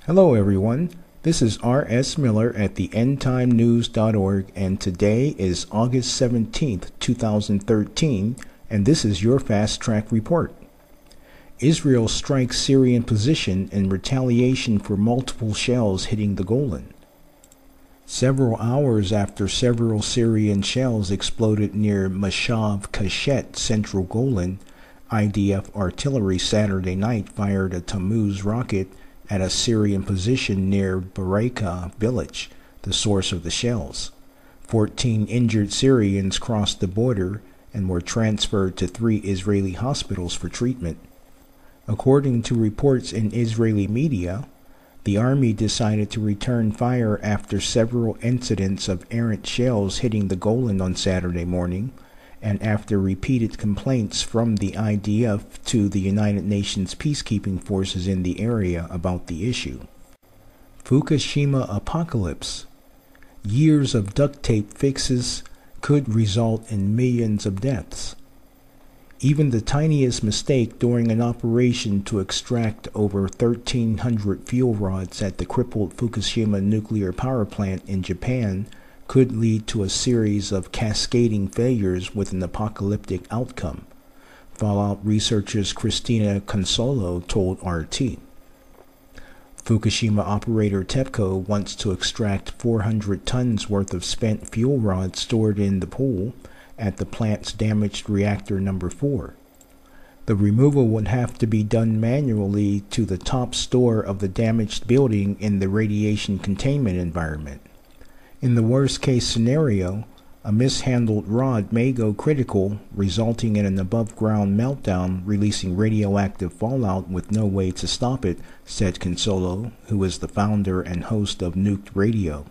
Hello everyone, this is R.S. Miller at the endtimenews.org and today is August 17th, 2013 and this is your Fast Track Report. Israel strikes Syrian position in retaliation for multiple shells hitting the Golan. Several hours after several Syrian shells exploded near Mashav Kashet, central Golan, IDF artillery Saturday night fired a Tammuz rocket at a Syrian position near Baraka village, the source of the shells. 14 injured Syrians crossed the border and were transferred to 3 Israeli hospitals for treatment. According to reports in Israeli media, the army decided to return fire after several incidents of errant shells hitting the Golan on Saturday morning, and after repeated complaints from the IDF to the United Nations peacekeeping forces in the area about the issue. Fukushima apocalypse. Years of duct tape fixes could result in millions of deaths. Even the tiniest mistake during an operation to extract over 1,300 fuel rods at the crippled Fukushima nuclear power plant in Japan could lead to a series of cascading failures with an apocalyptic outcome, Fallout researchers Christina Consolo told RT. Fukushima operator TEPCO wants to extract 400 tons worth of spent fuel rods stored in the pool at the plant's damaged reactor number 4. The removal would have to be done manually to the top store of the damaged building in the radiation containment environment. In the worst-case scenario, a mishandled rod may go critical, resulting in an above-ground meltdown releasing radioactive fallout with no way to stop it, said Consolo, who is the founder and host of Nuked Radio.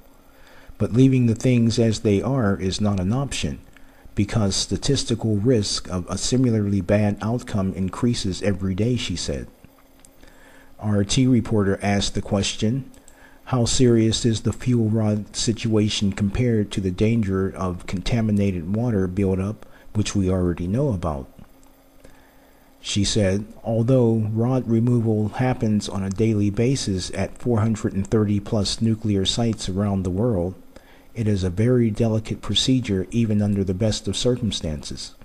But leaving the things as they are is not an option, because statistical risk of a similarly bad outcome increases every day, she said. RT reporter asked the question, how serious is the fuel rod situation compared to the danger of contaminated water buildup, which we already know about? She said, although rod removal happens on a daily basis at 430 plus nuclear sites around the world, it is a very delicate procedure even under the best of circumstances.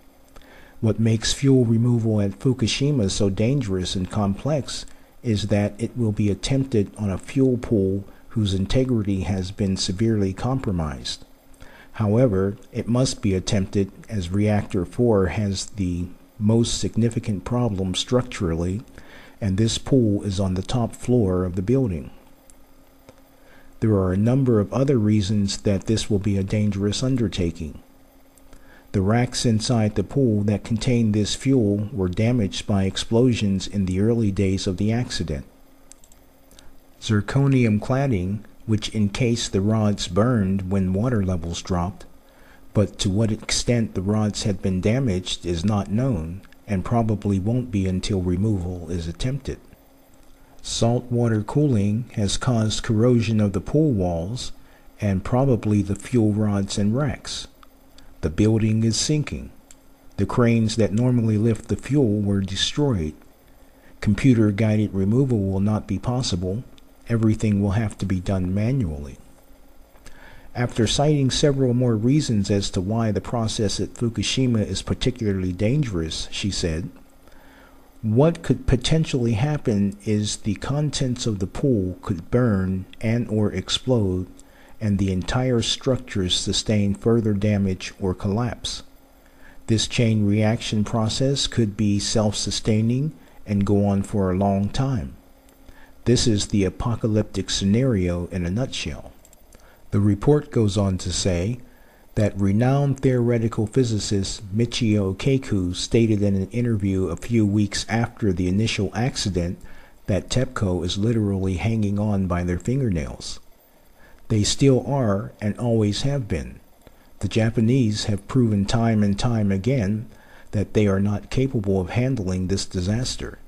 What makes fuel removal at Fukushima so dangerous and complex is that it will be attempted on a fuel pool whose integrity has been severely compromised. However, it must be attempted as Reactor 4 has the most significant problem structurally, and this pool is on the top floor of the building. There are a number of other reasons that this will be a dangerous undertaking. The racks inside the pool that contained this fuel were damaged by explosions in the early days of the accident. Zirconium cladding, which encased the rods, burned when water levels dropped, but to what extent the rods had been damaged is not known, and probably won't be until removal is attempted. Saltwater cooling has caused corrosion of the pool walls, and probably the fuel rods and racks. The building is sinking. The cranes that normally lift the fuel were destroyed. Computer-guided removal will not be possible. Everything will have to be done manually. After citing several more reasons as to why the process at Fukushima is particularly dangerous, she said, what could potentially happen is the contents of the pool could burn and or explode, and the entire structures sustain further damage or collapse. This chain reaction process could be self-sustaining and go on for a long time. This is the apocalyptic scenario in a nutshell. The report goes on to say that renowned theoretical physicist Michio Kaku stated in an interview a few weeks after the initial accident that TEPCO is literally hanging on by their fingernails. They still are and always have been. The Japanese have proven time and time again that they are not capable of handling this disaster.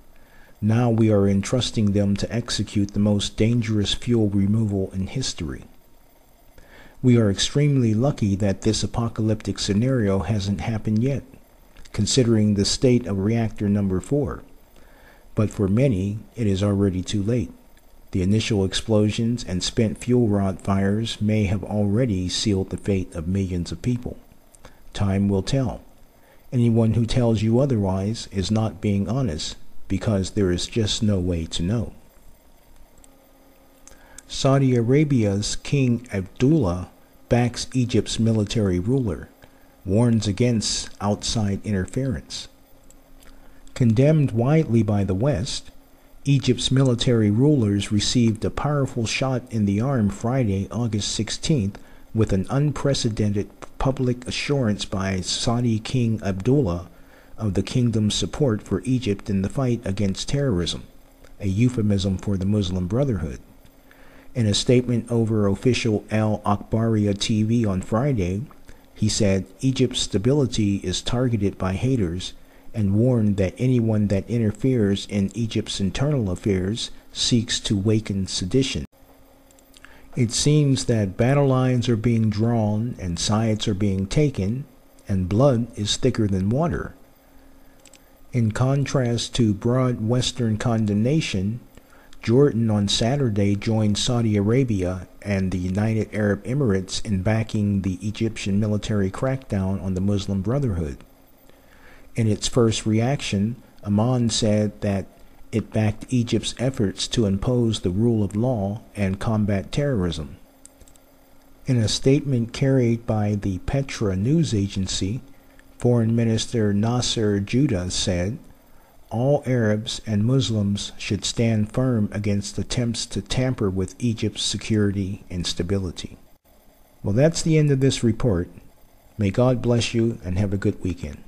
Now we are entrusting them to execute the most dangerous fuel removal in history. We are extremely lucky that this apocalyptic scenario hasn't happened yet, considering the state of reactor number 4. But for many, it is already too late. The initial explosions and spent fuel rod fires may have already sealed the fate of millions of people. Time will tell. Anyone who tells you otherwise is not being honest, because there is just no way to know. Saudi Arabia's King Abdullah backs Egypt's military ruler, warns against outside interference. Condemned widely by the West, Egypt's military rulers received a powerful shot in the arm Friday, August 16th, with an unprecedented public assurance by Saudi King Abdullah of the kingdom's support for Egypt in the fight against terrorism, a euphemism for the Muslim Brotherhood. In a statement over official Al Akhbariya TV on Friday, he said Egypt's stability is targeted by haters and warned that anyone that interferes in Egypt's internal affairs seeks to waken sedition. It seems that battle lines are being drawn and sides are being taken, and blood is thicker than water. In contrast to broad Western condemnation, Jordan on Saturday joined Saudi Arabia and the United Arab Emirates in backing the Egyptian military crackdown on the Muslim Brotherhood. In its first reaction, Amman said that it backed Egypt's efforts to impose the rule of law and combat terrorism. In a statement carried by the Petra news agency, Foreign Minister Nasser Judah said, "All Arabs and Muslims should stand firm against attempts to tamper with Egypt's security and stability." Well, that's the end of this report. May God bless you and have a good weekend.